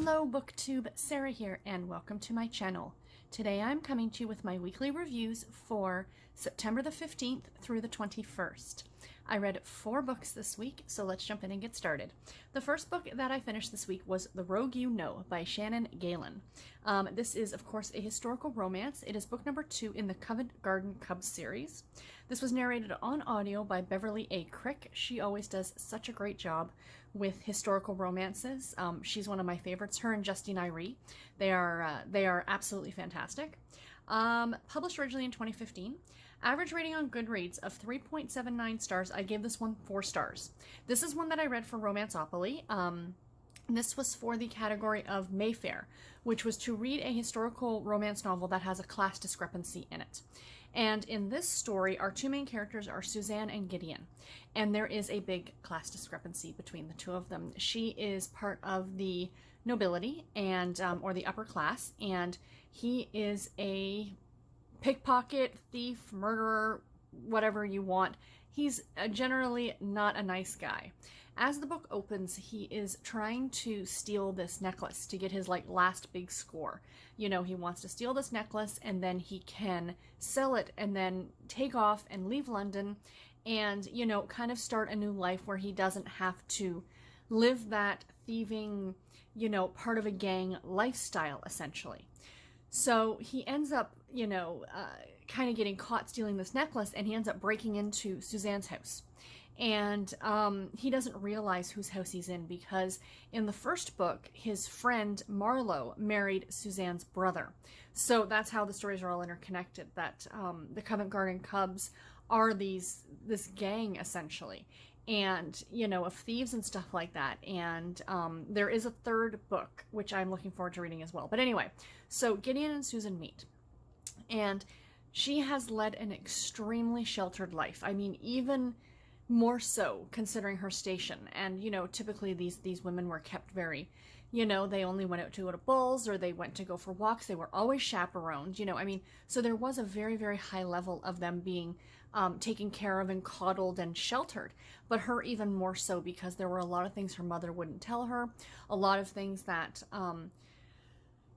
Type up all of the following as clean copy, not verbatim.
Hello BookTube, Sarah here, and welcome to my channel. Today I'm coming to you with my weekly reviews for September the 15th through the 21st. I read 4 books this week, so let's jump in and get started. The first book that I finished this week was The Rogue You Know by Shana Galen. This is, of course, a historical romance. It is book number 2 in the Covent Garden Cubs series. This was narrated on audio by Beverly A. Crick. She always does such a great job with historical romances. She's one of my favorites. Her and Justine Irie. They are absolutely fantastic. Published originally in 2015. Average rating on Goodreads of 3.79 stars. I gave this one 4 stars. This is one that I read for Romanceopoly. This was for the category of Mayfair, which was to read a historical romance novel that has a class discrepancy in it. And in this story, our 2 main characters are Suzanne and Gideon. And there is a big class discrepancy between the 2 of them. She is part of the nobility and or the upper class, and he is a pickpocket, thief, murderer, whatever you want. He's generally not a nice guy. As the book opens, he is trying to steal this necklace to get his last big score. You know, he wants to steal this necklace and then he can sell it and then take off and leave London and, you know, kind of start a new life where he doesn't have to live that thieving, you know, part of a gang lifestyle, essentially. So he ends up, you know, kind of getting caught stealing this necklace, and he ends up breaking into Suzanne's house. And he doesn't realize whose house he's in, because in the first book, his friend Marlowe married Suzanne's brother. So that's how the stories are all interconnected, that the Covent Garden Cubs are this gang, essentially. And, you know, of thieves and stuff like that. And there is a 3rd book, which I'm looking forward to reading as well. But anyway, so Gideon and Susan meet. And she has led an extremely sheltered life. I mean, even more so considering her station. And, you know, typically these women were kept very, you know, they only went out to go to balls or they went to go for walks. They were always chaperoned, you know, I mean, so there was a very, very high level of them being taken care of and coddled and sheltered, but her even more so, because there were a lot of things her mother wouldn't tell her, a lot of things that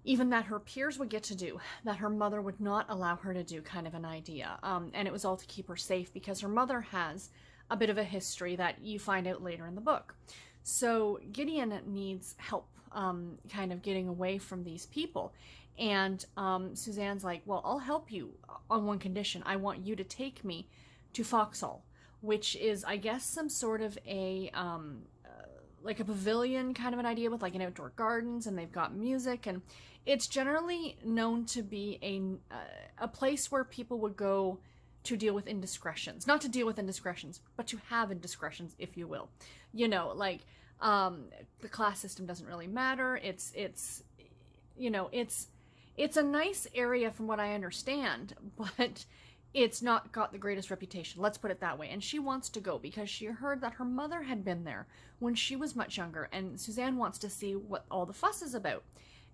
even that her peers would get to do, that her mother would not allow her to do, kind of an idea. And it was all to keep her safe, because her mother has a bit of a history that you find out later in the book. So Gideon needs help kind of getting away from these people. And Suzanne's like, well, I'll help you on one condition. I want you to take me to Foxhall, which is, I guess, some sort of a like a pavilion kind of an idea with like an outdoor gardens, and they've got music, and it's generally known to be a place where people would go to deal with indiscretions. Not to deal with indiscretions, but to have indiscretions, if you will. You know, like the class system doesn't really matter. It's you know, it's a nice area from what I understand, but it's not got the greatest reputation. Let's put it that way. And she wants to go because she heard that her mother had been there when she was much younger, and Suzanne wants to see what all the fuss is about.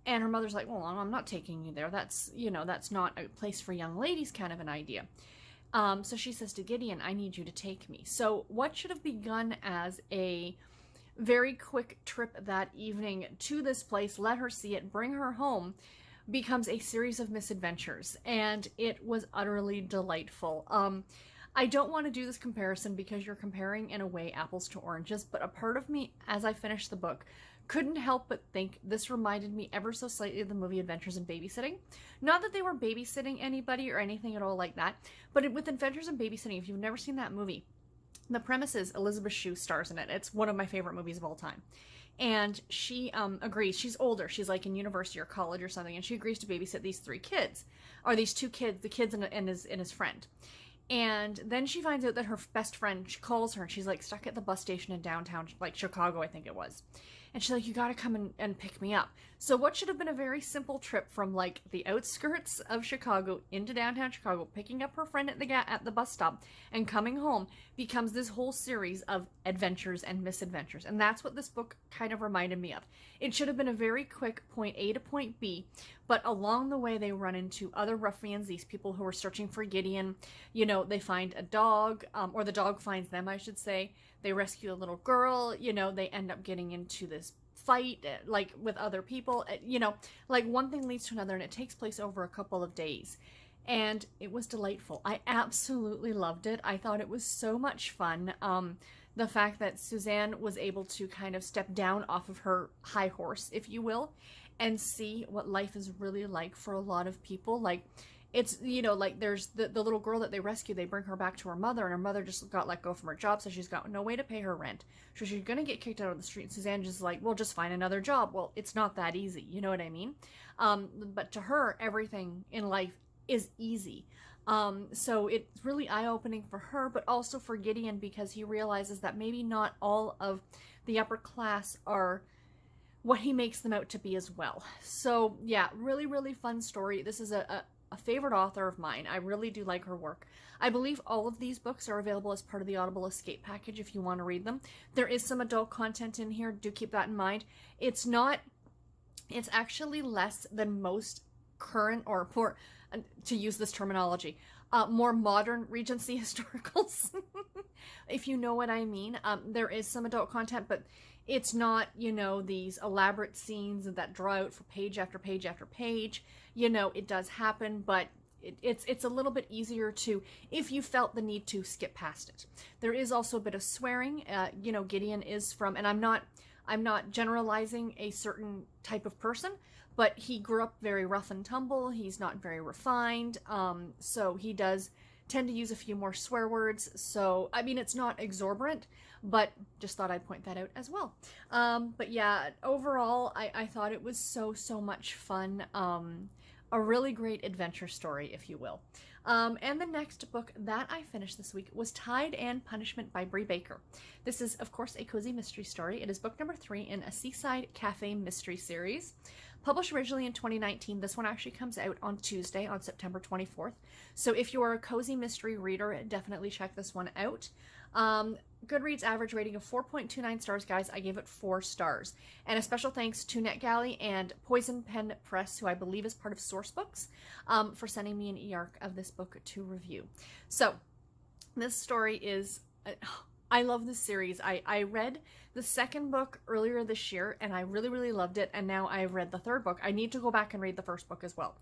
And her mother's like, well, I'm not taking you there. That's, you know, that's not a place for young ladies, kind of an idea. So she says to Gideon, I need you to take me. So what should have begun as a very quick trip that evening to this place, let her see it, bring her home, becomes a series of misadventures, and it was utterly delightful. I don't want to do this comparison because you're comparing, in a way, apples to oranges, but a part of me, as I finished the book, couldn't help but think this reminded me ever so slightly of the movie Adventures in Babysitting. Not that they were babysitting anybody or anything at all like that, but with Adventures in Babysitting, if you've never seen that movie, the premise is Elizabeth Shue stars in it. It's one of my favorite movies of all time. And she agrees. She's older. She's like in university or college or something, and she agrees to babysit these 3 kids, or these 2 kids, the kids and his friend. And then she finds out that her best friend, she calls her, and she's like stuck at the bus station in downtown, like Chicago, I think it was. And she's like, you gotta come and pick me up. So what should have been a very simple trip from like the outskirts of Chicago into downtown Chicago, picking up her friend at the bus stop and coming home, becomes this whole series of adventures and misadventures. And that's what this book kind of reminded me of. It should have been a very quick point A to point B, but along the way they run into other ruffians, these people who are searching for Gideon. You know, they find a dog, or the dog finds them, I should say. They rescue a little girl, you know, they end up getting into this fight, like with other people, you know, like one thing leads to another, and it takes place over a couple of days. And it was delightful. I absolutely loved it. I thought it was so much fun. The fact that Suzanne was able to kind of step down off of her high horse, if you will, and see what life is really like for a lot of people. Like, it's, you know, like there's the little girl that they rescue, they bring her back to her mother, and her mother just got let go from her job, so she's got no way to pay her rent. So she's gonna get kicked out of the street, and Suzanne just like, well, just find another job. Well, it's not that easy, you know what I mean? But to her, everything in life is easy. So it's really eye-opening for her, but also for Gideon, because he realizes that maybe not all of the upper class are what he makes them out to be as well. So yeah, really, really fun story. This is a favorite author of mine. I really do like her work. I believe all of these books are available as part of the Audible Escape package if you want to read them. There is some adult content in here. Do keep that in mind. It's actually less than most current, or more, to use this terminology, more modern Regency historicals, if you know what I mean. There is some adult content, but it's not, you know, these elaborate scenes that draw out for page after page after page. You know, it does happen, but it's a little bit easier to, if you felt the need to, skip past it. There is also a bit of swearing. You know, Gideon is from, and I'm not generalizing a certain type of person, but he grew up very rough and tumble. He's not very refined. So he does tend to use a few more swear words. So, I mean, it's not exorbitant, but just thought I'd point that out as well. But yeah, overall, I thought it was so much fun. A really great adventure story, if you will. And the next book that I finished this week was Tide and Punishment by Bree Baker. This is, of course, a cozy mystery story. It is book number 3 in a Seaside Cafe mystery series. Published originally in 2019, this one actually comes out on Tuesday, on September 24th. So if you are a cozy mystery reader, definitely check this one out. Goodreads average rating of 4.29 stars, guys. I gave it 4 stars. And a special thanks to NetGalley and Poison Pen Press, who I believe is part of Sourcebooks, for sending me an e-arc of this book to review. So this story is... I love this series. I read the second book earlier this year, and I really loved it, and now I've read the third book. I need to go back and read the first book as well.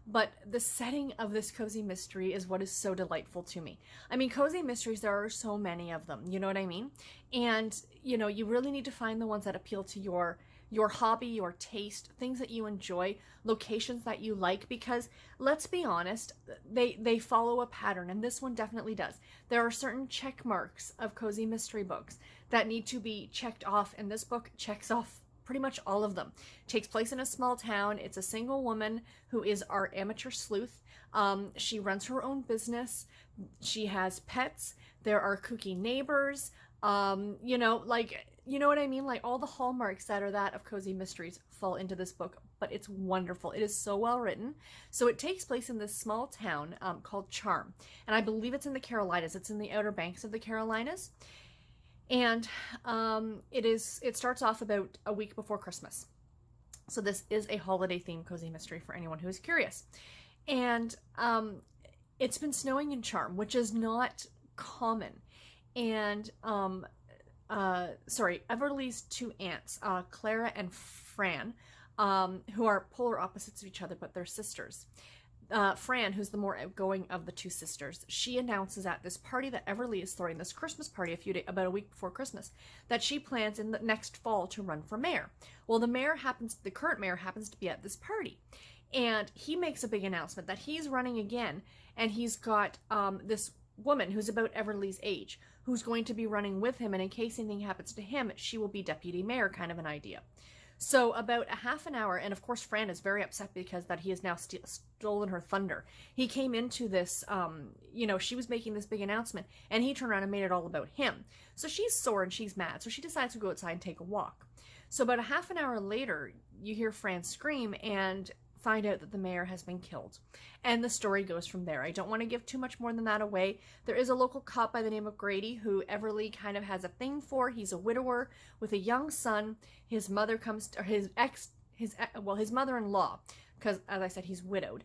But the setting of this cozy mystery is what is so delightful to me. I mean, cozy mysteries, there are so many of them, you know what I mean? And, you know, you really need to find the ones that appeal to your hobby, your taste, things that you enjoy, locations that you like, because let's be honest, they follow a pattern, and this one definitely does. There are certain check marks of cozy mystery books that need to be checked off, and this book checks off pretty much all of them. It takes place in a small town. It's a single woman who is our amateur sleuth. She runs her own business. She has pets. There are kooky neighbors. You know, like, you know what I mean? Like, all the hallmarks that are that of cozy mysteries fall into this book, but it's wonderful. It is so well written. So it takes place in this small town called Charm, and I believe it's in the Carolinas. It's in the Outer Banks of the Carolinas. And it starts off about a week before Christmas. So this is a holiday themed cozy mystery for anyone who is curious. And it's been snowing in Charm, which is not common. And Everly's 2 aunts, Clara and Fran, who are polar opposites of each other, but they're sisters. Fran, who's the more outgoing of the 2 sisters, she announces at this party that Everly is throwing, this Christmas party about a week before Christmas, that she plans in the next fall to run for mayor. Well, the current mayor happens to be at this party, and he makes a big announcement that he's running again, and he's got this woman who's about Everly's age, who's going to be running with him, and in case anything happens to him, she will be deputy mayor, kind of an idea. So about a half an hour, and of course Fran is very upset because that he has now stolen her thunder. He came into this, you know, she was making this big announcement, and he turned around and made it all about him. So she's sore and she's mad, so she decides to go outside and take a walk. So about a half an hour later, you hear Fran scream and find out that the mayor has been killed. And the story goes from there. I don't want to give too much more than that away. There is a local cop by the name of Grady who Everly kind of has a thing for. He's a widower with a young son. His mother comes to, his mother-in-law, because as I said, he's widowed.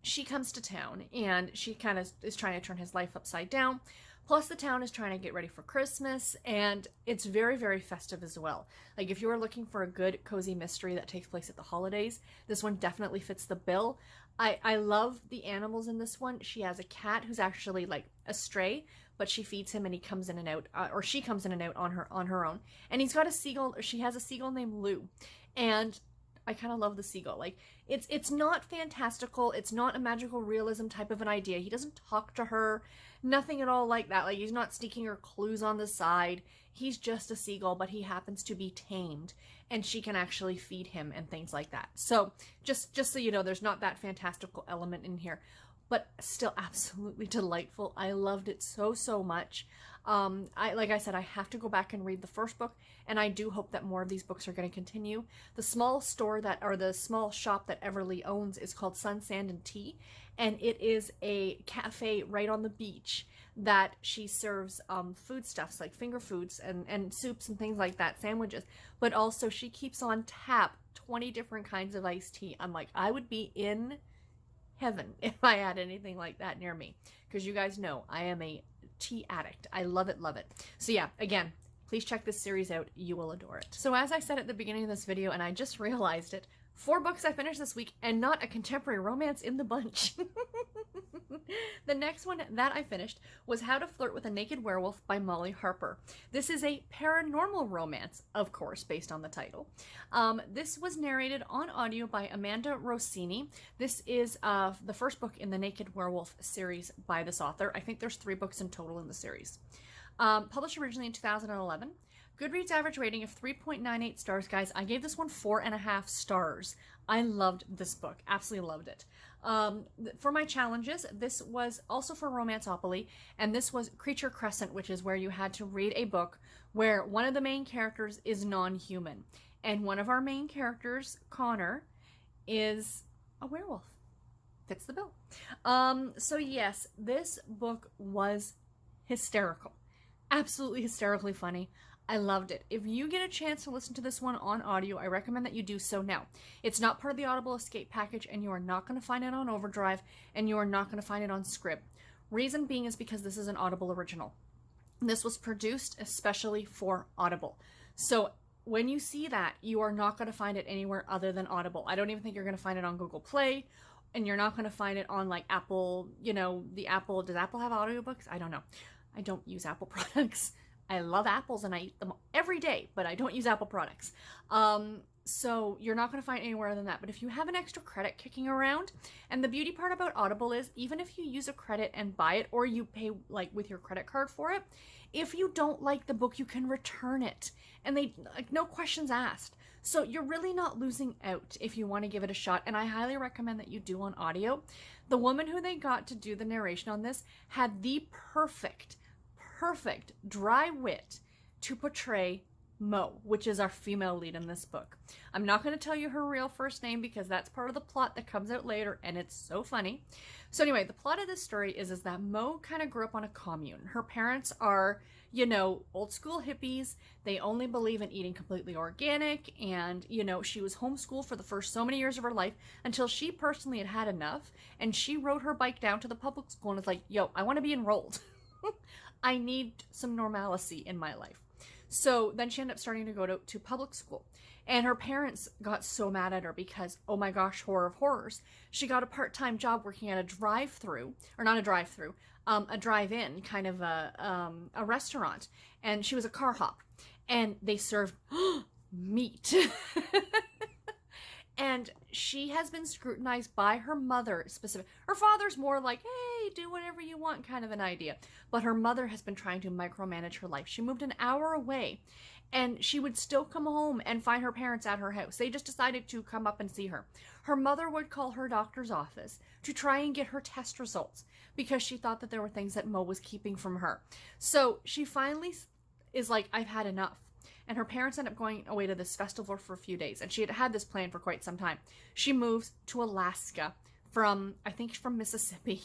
She comes to town, and she kind of is trying to turn his life upside down. Plus, the town is trying to get ready for Christmas, and it's very, very festive as well. Like, if you are looking for a good, cozy mystery that takes place at the holidays, this one definitely fits the bill. I love the animals in this one. She has a cat who's actually, like, a stray, but she feeds him and he comes in and out, or she comes in and out on her own. And he's got a seagull, or she has a seagull named Lou. And I kind of love the seagull. Like, it's not fantastical. It's not a magical realism type of an idea. He doesn't talk to her. Nothing at all like that. Like, he's not sneaking her clues on the side. He's just a seagull, but he happens to be tamed, and she can actually feed him and things like that. So, just so you know, there's not that fantastical element in here, but still absolutely delightful. I loved it so, so much. Like I said, I have to go back and read the first book, and I do hope that more of these books are going to continue. The small store the small shop that Everly owns is called Sun, Sand, and Tea, and it is a cafe right on the beach that she serves foodstuffs like finger foods and soups and things like that, sandwiches, but also she keeps on tap 20 different kinds of iced tea. I'm like, I would be in heaven if I had anything like that near me, because you guys know I am a tea addict. I love it, love it. So yeah, again, please check this series out. You will adore it. So as I said at the beginning of this video, and I just realized it, 4 books I finished this week and not a contemporary romance in the bunch. The next one that I finished was How to Flirt with a Naked Werewolf by Molly Harper. This is a paranormal romance, of course, based on the title. This was narrated on audio by Amanda Rossini. This is the first book in the Naked Werewolf series by this author. I think there's 3 books in total in the series. Published originally in 2011. Goodreads average rating of 3.98 stars, guys. I gave this one 4.5 stars. I loved this book. Absolutely loved it. For my challenges, this was also for Romanceopoly, and this was Creature Crescent, which is where you had to read a book where one of the main characters is non-human. And one of our main characters, Connor, is a werewolf. Fits the bill. So yes, this book was hysterical. Absolutely hysterically funny. I loved it. If you get a chance to listen to this one on audio, I recommend that you do so now. It's not part of the Audible Escape package, and you are not going to find it on Overdrive, and you are not going to find it on Scrib. Reason being is because this is an Audible original. This was produced especially for Audible. So when you see that, you are not going to find it anywhere other than Audible. I don't even think you're going to find it on Google Play, and you're not going to find it on like Apple, you know, does Apple have audiobooks? I don't know. I don't use Apple products. I love apples and I eat them every day, but I don't use Apple products. So you're not going to find anywhere other than that. But if you have an extra credit kicking around, and the beauty part about Audible is even if you use a credit and buy it, or you pay like with your credit card for it, if you don't like the book, you can return it, and they like no questions asked. So you're really not losing out if you want to give it a shot, and I highly recommend that you do on audio. The woman who they got to do the narration on this had the perfect dry wit to portray Mo, which is our female lead in this book. I'm not going to tell you her real first name because that's part of the plot that comes out later, and it's so funny. So anyway, the plot of this story is that Mo kind of grew up on a commune. Her parents are, you know, old school hippies. They only believe in eating completely organic, and, you know, she was homeschooled for the first so many years of her life until she personally had enough, and she rode her bike down to the public school and was like, yo, I want to be enrolled. I need some normalcy in my life. So then she ended up starting to go to public school. And her parents got so mad at her because, oh my gosh, horror of horrors, she got a part-time job working at a drive-through, or not a drive-through, a drive-in kind of a restaurant. And she was a car hop. And they served meat. And she has been scrutinized by her mother specifically. Her father's more like, hey, do whatever you want kind of an idea. But her mother has been trying to micromanage her life. She moved an hour away, and she would still come home and find her parents at her house. They just decided to come up and see her. Her mother would call her doctor's office to try and get her test results because she thought that there were things that Mo was keeping from her. So she finally is like, I've had enough. And her parents end up going away to this festival for a few days. And she had had this plan for quite some time. She moves to Alaska from, I think, from Mississippi.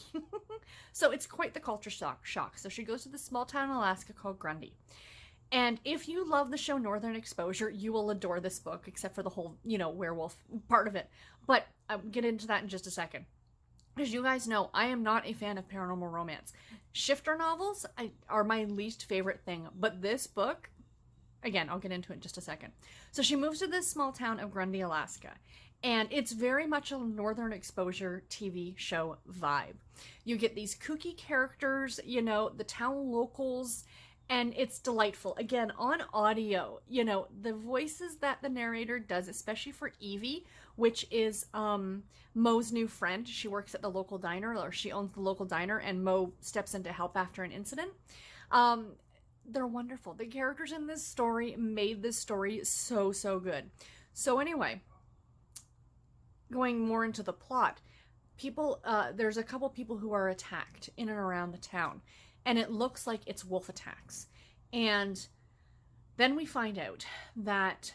So it's quite the culture shock. So she goes to this small town in Alaska called Grundy. And if you love the show Northern Exposure, you will adore this book, except for the whole, you know, werewolf part of it. But I'll get into that in just a second. As you guys know, I am not a fan of paranormal romance. Shifter novels are my least favorite thing, but this book, again, I'll get into it in just a second. So she moves to this small town of Grundy, Alaska, and it's very much a Northern Exposure TV show vibe. You get these kooky characters, you know, the town locals, and it's delightful. Again, on audio, you know, the voices that the narrator does, especially for Evie, which is Mo's new friend. She works at the local diner, or she owns the local diner, and Mo steps in to help after an incident. They're wonderful. The characters in this story made this story so, so good. So anyway, going more into the plot, there's a couple people who are attacked in and around the town, and it looks like it's wolf attacks. And then we find out that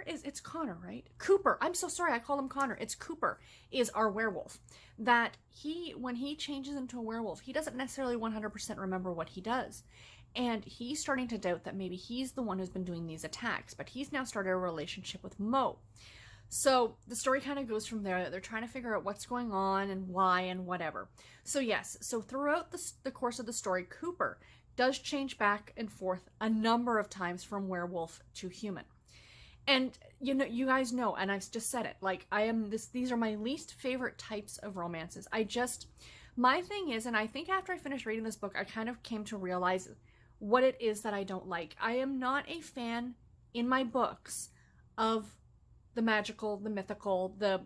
it's Connor, right? Cooper. I'm so sorry, I call him Connor. It's Cooper is our werewolf. That when he changes into a werewolf, he doesn't necessarily 100% remember what he does. And he's starting to doubt that maybe he's the one who's been doing these attacks, but he's now started a relationship with Mo. So the story kind of goes from there. They're trying to figure out what's going on and why and whatever. So yes, so throughout the course of the story, Cooper does change back and forth a number of times from werewolf to human. And you know, you guys know, and I've just said it, like these are my least favorite types of romances. My thing is, and I think after I finished reading this book, I kind of came to realize what it is that I don't like. I am not a fan in my books of the magical, the mythical, the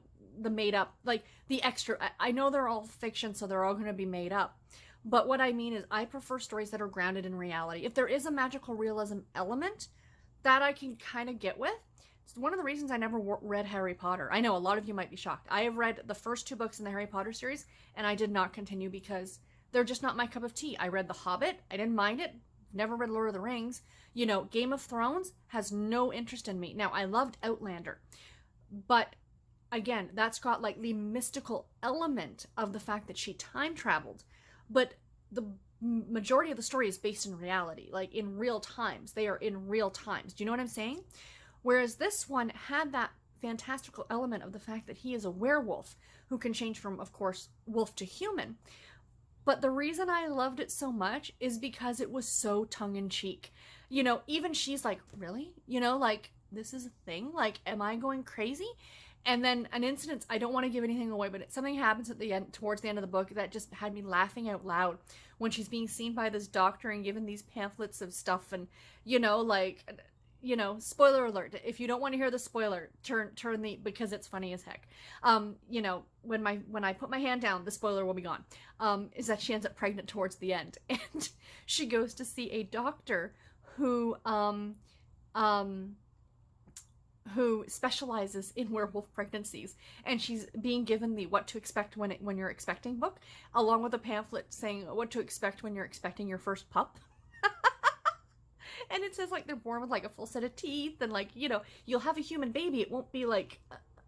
made up, like the extra. I know they're all fiction, so they're all going to be made up. But what I mean is I prefer stories that are grounded in reality. If there is a magical realism element, that I can kind of get with. It's one of the reasons I never read Harry Potter. I know a lot of you might be shocked. I have read the first 2 books in the Harry Potter series, and I did not continue because they're just not my cup of tea. I read The Hobbit. I didn't mind it. Never read Lord of the Rings. You know, Game of Thrones has no interest in me. Now, I loved Outlander. But, again, that's got, like, the mystical element of the fact that she time traveled. But the majority of the story is based in reality, like in real times. They are in real times. Do you know what I'm saying? Whereas this one had that fantastical element of the fact that he is a werewolf who can change from, of course, wolf to human. But the reason I loved it so much is because it was so tongue-in-cheek. You know, even she's like, really? You know, like, this is a thing? Like, am I going crazy? And then an incident, I don't want to give anything away, but something happens at the end, towards the end of the book, that just had me laughing out loud when she's being seen by this doctor and given these pamphlets of stuff. And, you know, like, you know, spoiler alert. If you don't want to hear the spoiler, turn because it's funny as heck. You know, when I put my hand down, the spoiler will be gone. Is that she ends up pregnant towards the end. And she goes to see a doctor who specializes in werewolf pregnancies, and she's being given the What to Expect When You're Expecting book, along with a pamphlet saying what to expect when you're expecting your first pup. And it says, like, they're born with, like, a full set of teeth, and, like, you know, you'll have a human baby. It won't be like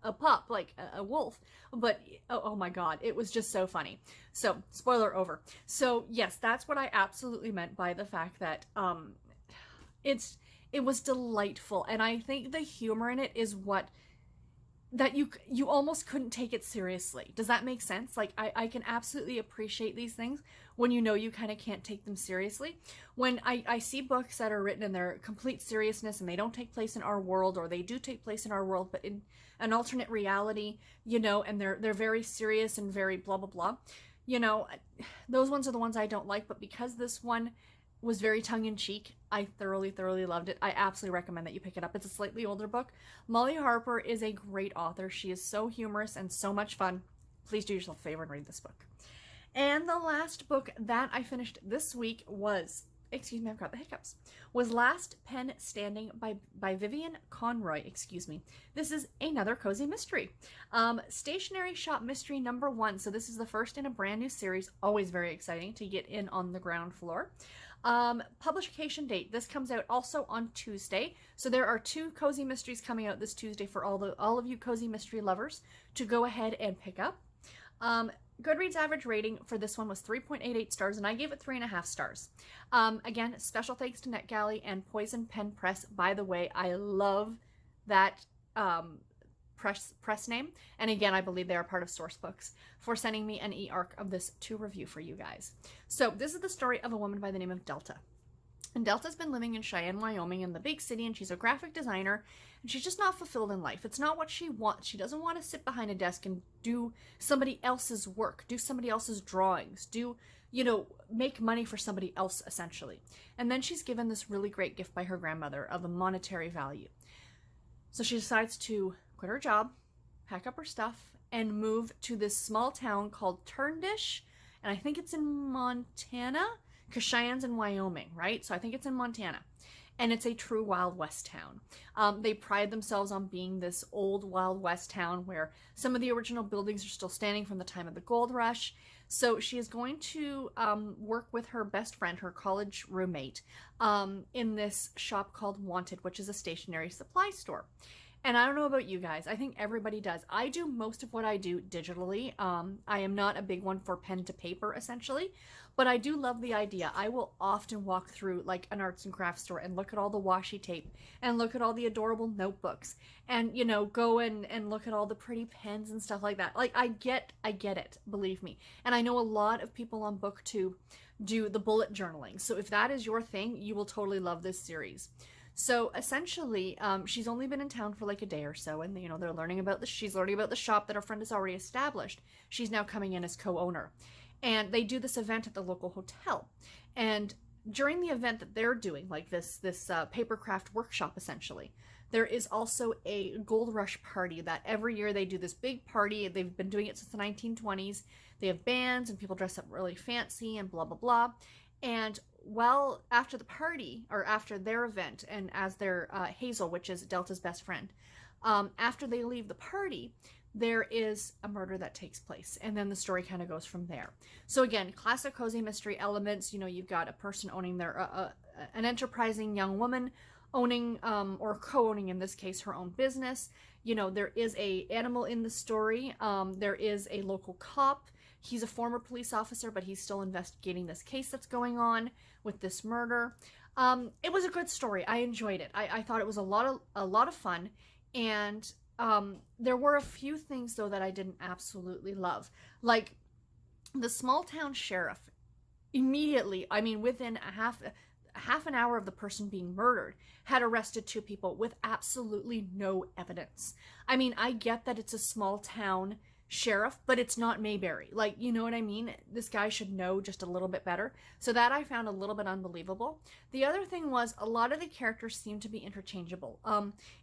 a pup, like a wolf. But oh my god, it was just so funny. So spoiler over. So yes, that's what I absolutely meant by the fact that it was delightful, and I think the humor in it is what that you almost couldn't take it seriously. Does that make sense? Like, I can absolutely appreciate these things when you know you kind of can't take them seriously. When I see books that are written in their complete seriousness and they don't take place in our world, or they do take place in our world but in an alternate reality, you know, and they're very serious and very blah blah blah, you know, those ones are the ones I don't like. But because this one was very tongue-in-cheek, I thoroughly loved it. I absolutely recommend that you pick it up. It's a slightly older book. Molly Harper is a great author. She is so humorous and so much fun. Please do yourself a favor and read this book. And the last book that I finished this week was, excuse me, I've got the hiccups, was Last Pen Standing by Vivian Conroy, excuse me. This is another cozy mystery. Stationery Shop Mystery number 1. So this is the first in a brand new series. Always very exciting to get in on the ground floor. Publication date. This comes out also on Tuesday. So there are 2 cozy mysteries coming out this Tuesday for all of you cozy mystery lovers to go ahead and pick up. Goodreads average rating for this one was 3.88 stars, and I gave it 3.5 stars. Again, special thanks to NetGalley and Poison Pen Press. By the way, I love that press name. And again, I believe they are part of Source Books, for sending me an e-arc of this to review for you guys. So this is the story of a woman by the name of Delta. And Delta's been living in Cheyenne, Wyoming, in the big city, and she's a graphic designer, and she's just not fulfilled in life. It's not what she wants. She doesn't want to sit behind a desk and do somebody else's work, do somebody else's drawings, do, you know, make money for somebody else, essentially. And then she's given this really great gift by her grandmother of a monetary value. So she decides to quit her job, pack up her stuff, and move to this small town called Turndish, and I think it's in Montana, because Cheyenne's in Wyoming, right? So I think it's in Montana. And it's a true Wild West town. They pride themselves on being this old Wild West town where some of the original buildings are still standing from the time of the gold rush. So she is going to work with her best friend, her college roommate, in this shop called Wanted, which is a stationery supply store. And I don't know about you guys, I think everybody does. I do most of what I do digitally. I am not a big one for pen to paper, essentially, but I do love the idea. I will often walk through like an arts and crafts store and look at all the washi tape and look at all the adorable notebooks and, you know, go and look at all the pretty pens and stuff like that. Like, I get it, believe me. And I know a lot of people on BookTube do the bullet journaling. So if that is your thing, you will totally love this series. So essentially, she's only been in town for like a day or so, and you know they're learning about she's learning about the shop that her friend has already established. She's now coming in as co-owner, and they do this event at the local hotel. And during the event that they're doing, like this papercraft workshop, essentially, there is also a gold rush party that every year they do this big party. They've been doing it since the 1920s. They have bands and people dress up really fancy and blah blah blah. And well, after the party, or after their event, and as their Hazel, which is Delta's best friend, after they leave the party, there is a murder that takes place, and then the story kind of goes from there. So again, classic cozy mystery elements. You know, you've got a person owning their an enterprising young woman owning or co-owning, in this case, her own business. You know, there is a animal in the story. There is a local cop. He's a former police officer, but he's still investigating this case that's going on with this murder. It was a good story. I enjoyed it. I thought it was a lot of fun, and there were a few things though that I didn't absolutely love, like the small town sheriff. Immediately, I mean, within half an hour of the person being murdered, had arrested 2 people with absolutely no evidence. I mean, I get that it's a small town sheriff, but it's not Mayberry. Like, you know what I mean? This guy should know just a little bit better. So that I found a little bit unbelievable. The other thing was a lot of the characters seemed to be interchangeable.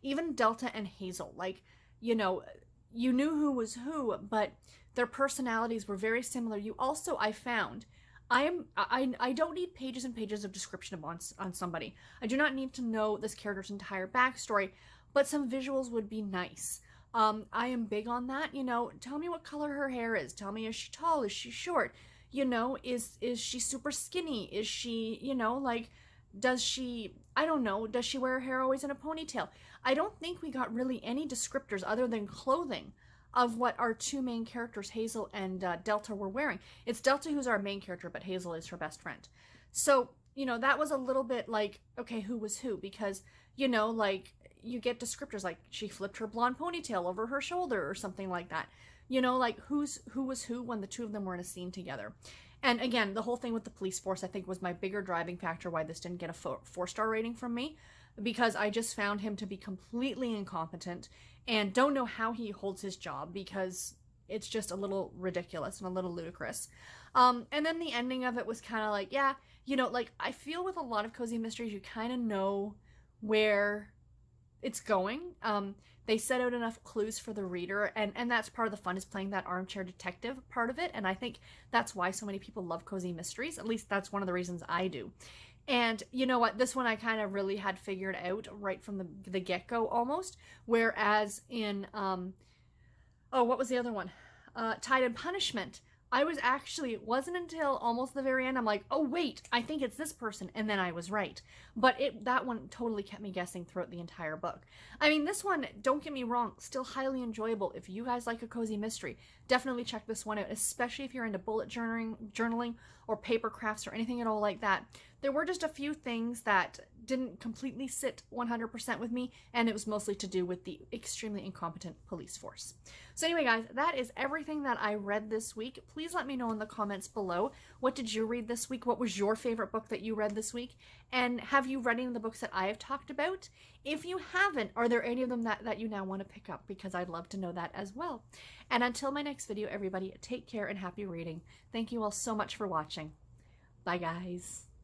Even Delta and Hazel, like, you know, you knew who was who, but their personalities were very similar. You also, I found, I don't need pages and pages of description on somebody. I do not need to know this character's entire backstory, but some visuals would be nice. I am big on that, you know, tell me what color her hair is, tell me, is she tall, is she short, you know, is she super skinny, is she, you know, like, does she, I don't know, does she wear her hair always in a ponytail? I don't think we got really any descriptors other than clothing of what our 2 main characters, Hazel and Delta, were wearing. It's Delta who's our main character, but Hazel is her best friend. So, you know, that was a little bit like, okay, who was who? Because, you know, like, you get descriptors like she flipped her blonde ponytail over her shoulder or something like that. You know, like who was who when the 2 of them were in a scene together. And again, the whole thing with the police force, I think, was my bigger driving factor why this didn't get a 4-star rating from me, because I just found him to be completely incompetent and don't know how he holds his job, because it's just a little ridiculous and a little ludicrous. And then the ending of it was kind of like, yeah, you know, like, I feel with a lot of cozy mysteries, you kind of know where it's going. They set out enough clues for the reader, and that's part of the fun, is playing that armchair detective part of it. And I think that's why so many people love cozy mysteries. At least that's one of the reasons I do. And you know what? This one I kind of really had figured out right from the get-go almost. Whereas in, what was the other one? Tide and Punishment, it wasn't until almost the very end I'm like, oh wait, I think it's this person, and then I was right. But that one totally kept me guessing throughout the entire book. I mean, this one, don't get me wrong, still highly enjoyable. If you guys like a cozy mystery, definitely check this one out, especially if you're into bullet journaling or paper crafts or anything at all like that. There were just a few things that didn't completely sit 100% with me, and it was mostly to do with the extremely incompetent police force. So anyway, guys, that is everything that I read this week. Please let me know in the comments below, what did you read this week? What was your favorite book that you read this week? And have you read any of the books that I have talked about? If you haven't, are there any of them that you now want to pick up? Because I'd love to know that as well. And until my next video, everybody, take care and happy reading. Thank you all so much for watching. Bye, guys.